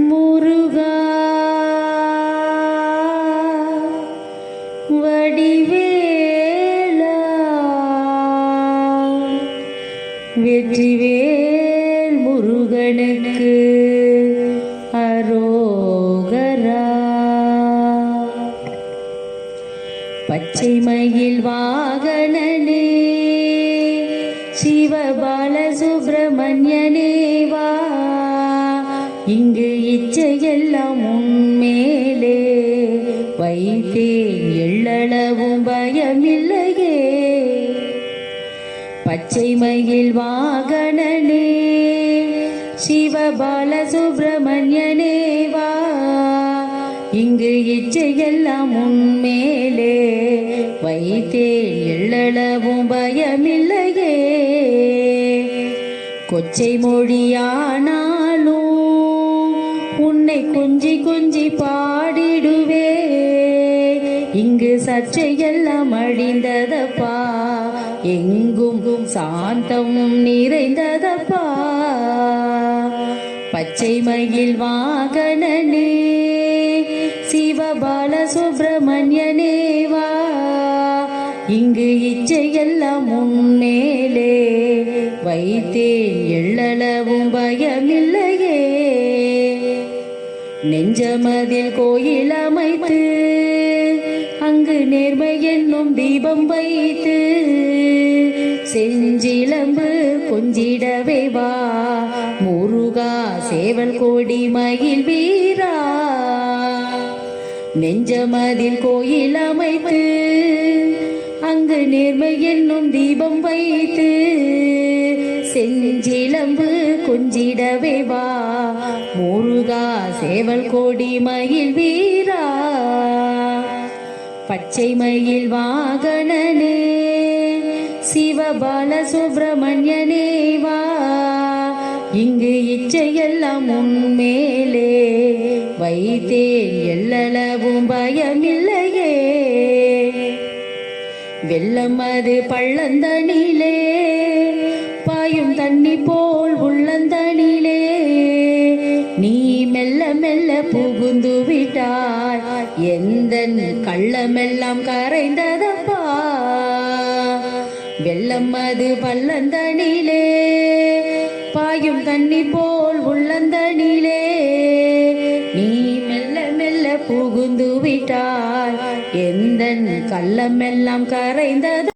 முருகா வடிவேலா வெற்றிவேல் முருகனுக்கு அரோகரா. பச்சை மயில் வாகனனே சிவபாலசுப்ரமணியனே வா, இங்கு இச்சையெல்லாம் உன்மேலே வைத்தேன், எள்ளளவும் பயமில்லையே. பச்சை மயில் வாகனனே சிவபாலசுப்ரமணியனே வா, இங்கு இச்சையெல்லாம் உன்மேலே வைத்தேன், எள்ளளவும் பயமில்லையே. கொச்சை மொழியானாலும் உன்னை கொஞ்சி கொஞ்சி பாடிடுவே, இங்கு சர்ச்சையெல்லாம் அழிந்ததப்பா, எங்கும் சாந்தம் நிறைந்ததப்பா. பச்சை மயில் வாகனனே சிவபாலசுப்ரமணியனே வா, இங்கு இச்சையெல்லாம் உன்மேலே வைத்தேன், எள்ளளவும் பயமில்லையே. நெஞ்சமதில் கோயில் அமைத்து அங்கு நேர்மை என்னும் தீபம் வைத்து, செஞ்சிலம்பு கொஞ்சிடவே வா முருகா, சேவல் கோடி மயில் வீரா. நெஞ்சமதில் கோயில் அமைத்து அங்கு நேர்மை என்னும் தீபம் வைத்து, செஞ்சிலம்பு கொஞ்சிடவே வா முருகா, சேவல் கோடி மயில் வீரா. பச்சை மயில் வாகனனே சிவபாலசுப்ரமணியனே வா, இங்கு இச்சையெல்லாம் உன்மேலே வைத்தேன், எள்ளளவும் பயமில்லையே. வெள்ளம் அது பள்ளந்தனிலே பாயும் தண்ணி போல் உள்ளந்தனிலே, நீ மெல்ல மெல்ல புகுந்து விட்டாய், எந்தன் கள்ளமெல்லாம் கரைந்ததப்பா. வெள்ளம் அது பள்ளந்தனிலே பாயும் தண்ணி போல் உள்ளந்தனிலே, நீ மெல்ல மெல்ல புகுந்து விட்டாய், எந்தன் கள்ளமெல்லாம் கரைந்தது.